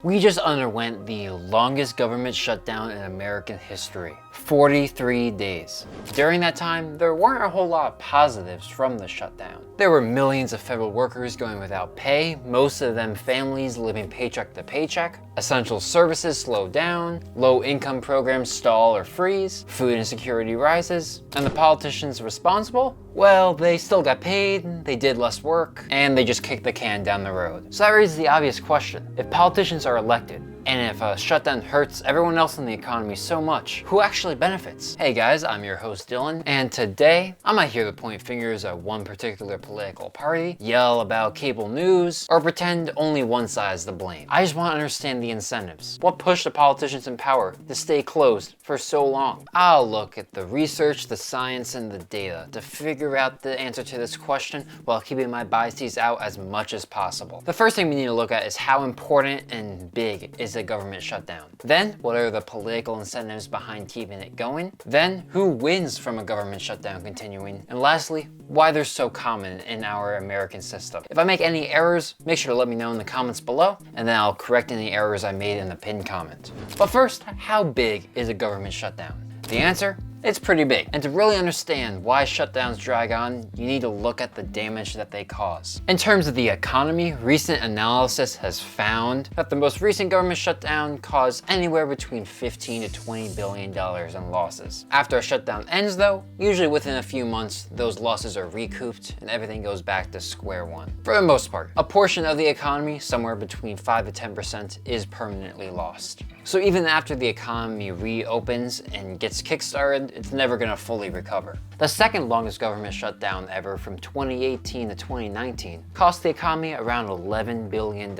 We just underwent the longest government shutdown in American history, 43 days. During that time, there weren't a whole lot of positives from the shutdown. There were millions of federal workers going without pay, most of them families living paycheck to paycheck. Essential services slowed down, low-income programs stall or freeze, food insecurity rises, and the politicians responsible? Well, they still got paid, they did less work, and they just kicked the can down the road. So that raises the obvious question. If politicians are elected, and if a shutdown hurts everyone else in the economy so much, who actually benefits? Hey guys, I'm your host Dylan, and today I'm not here to point fingers at one particular political party, yell about cable news, or pretend only one side is to blame. I just want to understand the incentives. What pushed the politicians in power to stay closed for so long? I'll look at the research, the science, and the data to figure out the answer to this question while keeping my biases out as much as possible. The first thing we need to look at is how important and big is a government shutdown. Then, what are the political incentives behind keeping it going? Then, who wins from a government shutdown continuing? And lastly, why they're so common in our American system. If I make any errors, make sure to let me know in the comments below, and then I'll correct any errors I made in the pinned comment. But first, how big is a government shutdown? The answer? It's pretty big. And to really understand why shutdowns drag on, you need to look at the damage that they cause. In terms of the economy, recent analysis has found that the most recent government shutdown caused anywhere between $15 to $20 billion in losses. After a shutdown ends though, usually within a few months, those losses are recouped and everything goes back to square one. For the most part, a portion of the economy, somewhere between 5 to 10%, is permanently lost. So even after the economy reopens and gets kickstarted, it's never going to fully recover. The second longest government shutdown ever, from 2018 to 2019, cost the economy around $11 billion,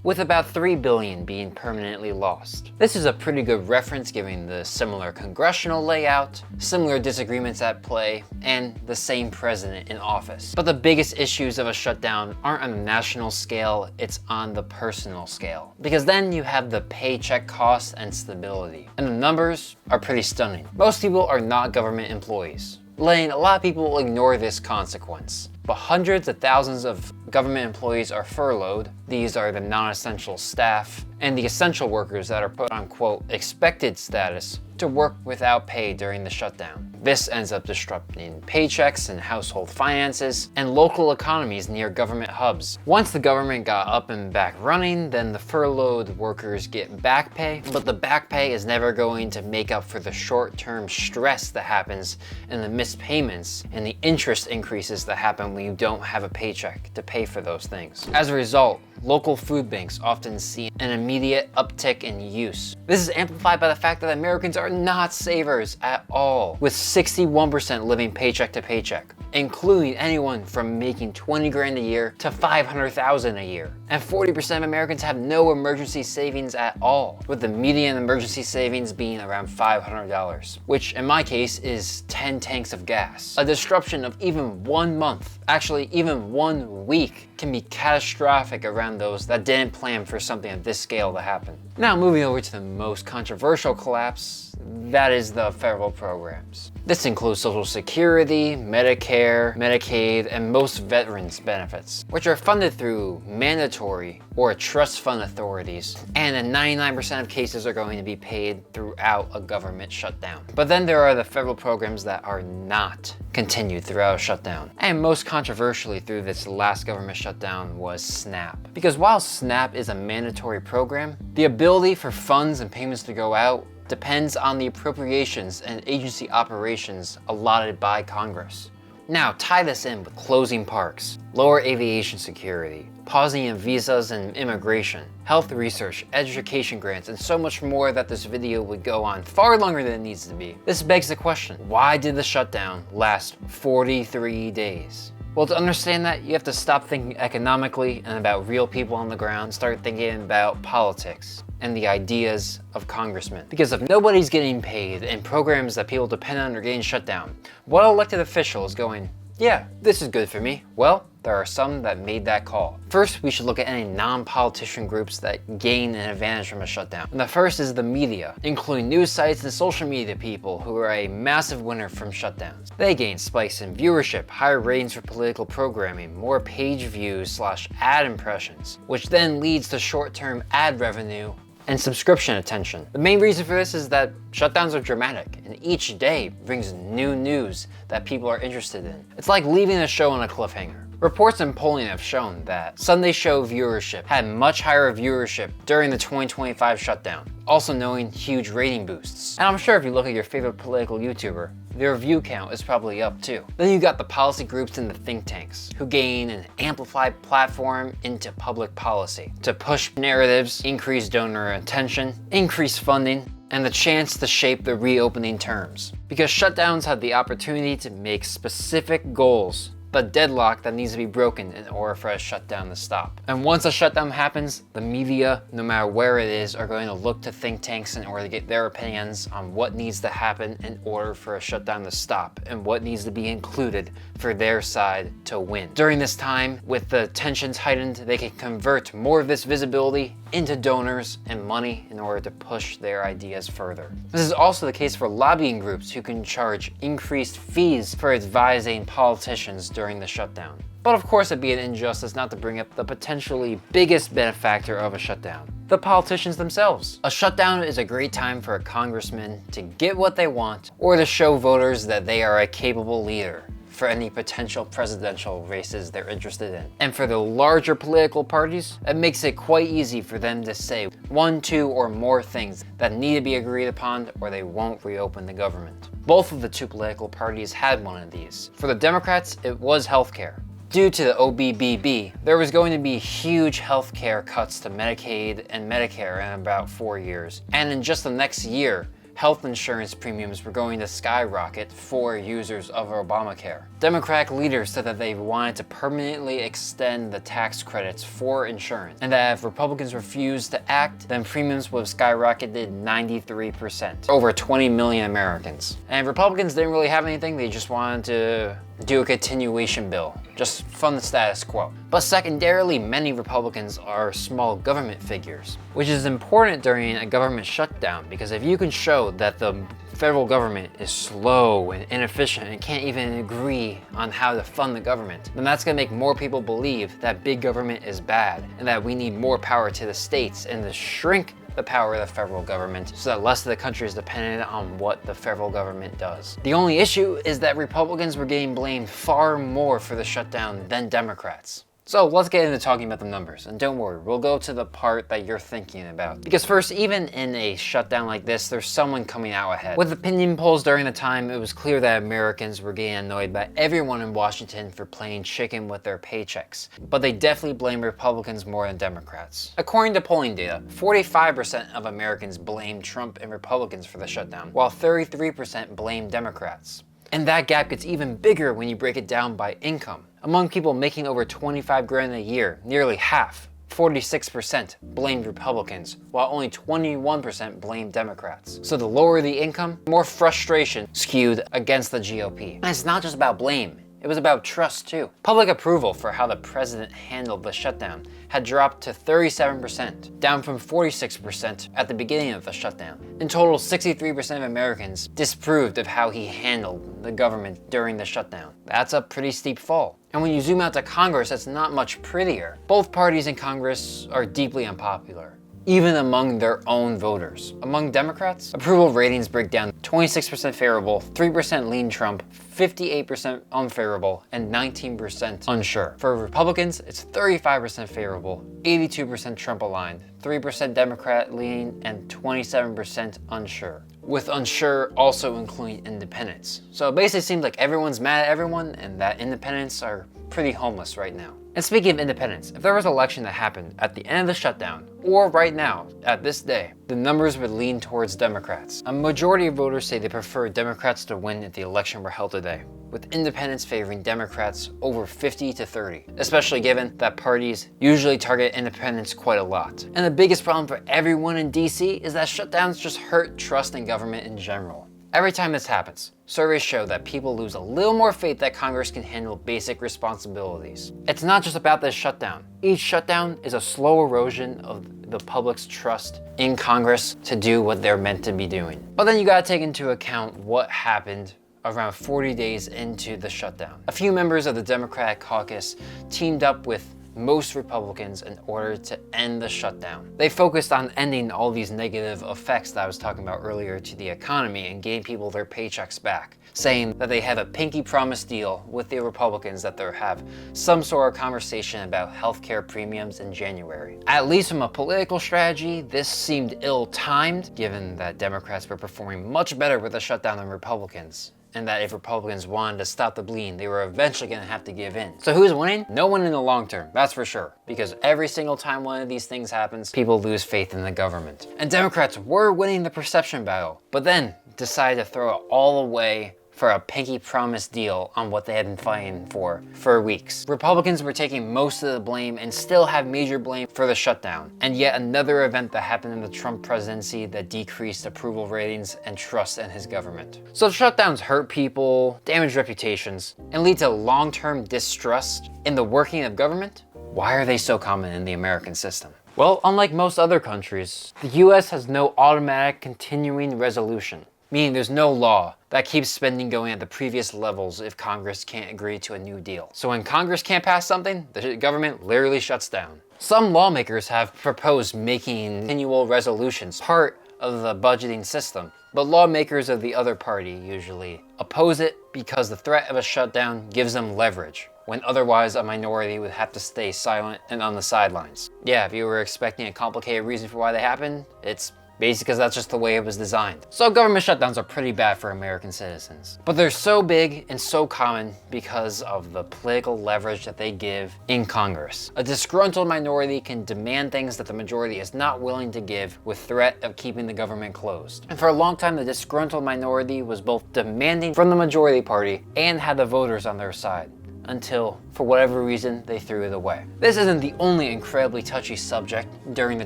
with about $3 billion being permanently lost. This is a pretty good reference given the similar congressional layout, similar disagreements at play, and the same president in office. But the biggest issues of a shutdown aren't on a national scale, it's on the personal scale. Because then you have the paycheck cost and stability. And the numbers are pretty stunning. Most people are not government employees, letting a lot of people ignore this consequence. But hundreds of thousands of government employees are furloughed. These are the non-essential staff and the essential workers that are put on, quote, expected status to work without pay during the shutdown. This ends up disrupting paychecks and household finances and local economies near government hubs. Once the government got up and back running, then the furloughed workers get back pay, but the back pay is never going to make up for the short-term stress that happens and the missed payments and the interest increases that happen when you don't have a paycheck to pay for those things. As a result, local food banks often see an immediate uptick in use. This is amplified by the fact that Americans are not savers at all, with 61% living paycheck to paycheck, including anyone from making 20 grand a year to 500,000 a year. And 40% of Americans have no emergency savings at all, with the median emergency savings being around $500, which in my case is 10 tanks of gas. A disruption of even 1 month, actually even 1 week, can be catastrophic around those that didn't plan for something of this scale to happen. Now moving over to the most controversial collapse, that is the federal programs. This includes Social Security, Medicare, Medicaid, and most veterans benefits, which are funded through mandatory or trust fund authorities, and in 99% of cases are going to be paid throughout a government shutdown. But then there are the federal programs that are not continued throughout a shutdown. And most controversially through this last government shutdown was SNAP. Because while SNAP is a mandatory program, the ability for funds and payments to go out depends on the appropriations and agency operations allotted by Congress. Now tie this in with closing parks, lower aviation security, pausing in visas and immigration, health research, education grants, and so much more that this video would go on far longer than it needs to be. This begs the question, why did the shutdown last 43 days? Well, to understand that, you have to stop thinking economically and about real people on the ground, start thinking about politics and the ideas of congressmen. Because if nobody's getting paid and programs that people depend on are getting shut down, what elected official is going, yeah, this is good for me. Well, there are some that made that call. First, we should look at any non-politician groups that gain an advantage from a shutdown. And the first is the media, including news sites and social media people who are a massive winner from shutdowns. They gain spikes in viewership, higher ratings for political programming, more page views / ad impressions, which then leads to short-term ad revenue and subscription attention. The main reason for this is that shutdowns are dramatic, and each day brings new news that people are interested in. It's like leaving a show on a cliffhanger. Reports and polling have shown that Sunday show viewership had much higher viewership during the 2025 shutdown, also knowing huge rating boosts. And I'm sure if you look at your favorite political YouTuber, their view count is probably up too. Then you got the policy groups and the think tanks, who gain an amplified platform into public policy to push narratives, increase donor attention, increase funding, and the chance to shape the reopening terms. Because shutdowns have the opportunity to make specific goals the deadlock that needs to be broken in order for a shutdown to stop. And once a shutdown happens, the media, no matter where it is, are going to look to think tanks in order to get their opinions on what needs to happen in order for a shutdown to stop and what needs to be included for their side to win. During this time, with the tensions heightened, they can convert more of this visibility into donors and money in order to push their ideas further. This is also the case for lobbying groups who can charge increased fees for advising politicians during the shutdown. But of course, it'd be an injustice not to bring up the potentially biggest benefactor of a shutdown: the politicians themselves. A shutdown is a great time for a congressman to get what they want or to show voters that they are a capable leader for any potential presidential races they're interested in. And for the larger political parties, it makes it quite easy for them to say 1, 2, or more things that need to be agreed upon or they won't reopen the government. Both of the two political parties had one of these. For the Democrats, it was healthcare. Due to the OBBB, there was going to be huge healthcare cuts to Medicaid and Medicare in about 4 years. And in just the next year, health insurance premiums were going to skyrocket for users of Obamacare. Democratic leaders said that they wanted to permanently extend the tax credits for insurance, and that if Republicans refused to act, then premiums would have skyrocketed 93%, over 20 million Americans. And Republicans didn't really have anything, they just wanted to do a continuation bill, just fund the status quo. But secondarily, many Republicans are small government figures, which is important during a government shutdown, because if you can show that the federal government is slow and inefficient and can't even agree on how to fund the government, then that's gonna make more people believe that big government is bad and that we need more power to the states and to shrink the power of the federal government so that less of the country is dependent on what the federal government does. The only issue is that Republicans were getting blamed far more for the shutdown than Democrats. So let's get into talking about the numbers, and don't worry, we'll go to the part that you're thinking about. Because first, even in a shutdown like this, there's someone coming out ahead. With opinion polls during the time, it was clear that Americans were getting annoyed by everyone in Washington for playing chicken with their paychecks. But they definitely blame Republicans more than Democrats. According to polling data, 45% of Americans blame Trump and Republicans for the shutdown, while 33% blame Democrats. And that gap gets even bigger when you break it down by income. Among people making over 25 grand a year, nearly half, 46%, blamed Republicans, while only 21% blamed Democrats. So the lower the income, more frustration skewed against the GOP. And it's not just about blame. It was about trust too. Public approval for how the president handled the shutdown had dropped to 37%, down from 46% at the beginning of the shutdown. In total, 63% of Americans disapproved of how he handled the government during the shutdown. That's a pretty steep fall. And when you zoom out to Congress, it's not much prettier. Both parties in Congress are deeply unpopular, even among their own voters. Among Democrats, approval ratings break down: 26% favorable, 3% lean Trump, 58% unfavorable, and 19% unsure. For Republicans, it's 35% favorable, 82% Trump aligned, 3% Democrat lean, and 27% unsure, with unsure also including independents. So it basically seems like everyone's mad at everyone and that independents are pretty homeless right now. And speaking of independents, if there was an election that happened at the end of the shutdown, or right now, at this day, the numbers would lean towards Democrats. A majority of voters say they prefer Democrats to win if the election were held today, with independents favoring Democrats over 50-30, especially given that parties usually target independents quite a lot. And the biggest problem for everyone in DC is that shutdowns just hurt trust in government in general. Every time this happens, surveys show that people lose a little more faith that Congress can handle basic responsibilities. It's not just about this shutdown. Each shutdown is a slow erosion of the public's trust in Congress to do what they're meant to be doing. But then you gotta take into account what happened around 40 days into the shutdown. A few members of the Democratic caucus teamed up with most Republicans in order to end the shutdown. They focused on ending all these negative effects that I was talking about earlier to the economy and getting people their paychecks back, saying that they have a pinky promise deal with the Republicans that they'll have some sort of conversation about healthcare premiums in January. At least from a political strategy, this seemed ill-timed, given that Democrats were performing much better with the shutdown than Republicans, and that if Republicans wanted to stop the bleeding, they were eventually going to have to give in. So who's winning? No one in the long term, that's for sure. Because every single time one of these things happens, people lose faith in the government. And Democrats were winning the perception battle, but then decided to throw it all away for a pinky promise deal on what they had been fighting for weeks. Republicans were taking most of the blame and still have major blame for the shutdown. And yet another event that happened in the Trump presidency that decreased approval ratings and trust in his government. So shutdowns hurt people, damage reputations, and lead to long-term distrust in the working of government. Why are they so common in the American system? Well, unlike most other countries, the US has no automatic continuing resolution, meaning there's no law that keeps spending going at the previous levels if Congress can't agree to a new deal. So when Congress can't pass something, the government literally shuts down. Some lawmakers have proposed making continual resolutions part of the budgeting system, but lawmakers of the other party usually oppose it because the threat of a shutdown gives them leverage, when otherwise a minority would have to stay silent and on the sidelines. Yeah, if you were expecting a complicated reason for why they happen, it's basically because that's just the way it was designed. So government shutdowns are pretty bad for American citizens. But they're so big and so common because of the political leverage that they give in Congress. A disgruntled minority can demand things that the majority is not willing to give with threat of keeping the government closed. And for a long time, the disgruntled minority was both demanding from the majority party and had the voters on their side, until, for whatever reason, they threw it away. This isn't the only incredibly touchy subject during the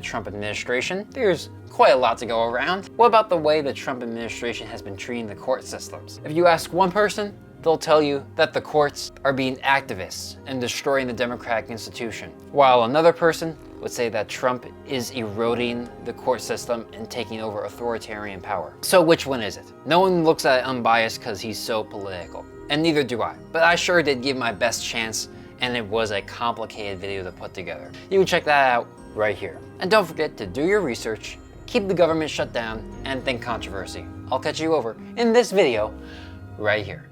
Trump administration. There's quite a lot to go around. What about the way the Trump administration has been treating the court systems? If you ask one person, they'll tell you that the courts are being activists and destroying the democratic institution, while another person would say that Trump is eroding the court system and taking over authoritarian power. So which one is it? No one looks at it unbiased because he's so political. And neither do I. But I sure did give my best chance, and it was a complicated video to put together. You can check that out right here. And don't forget to do your research, keep the government shut down, and think controversy. I'll catch you over in this video right here.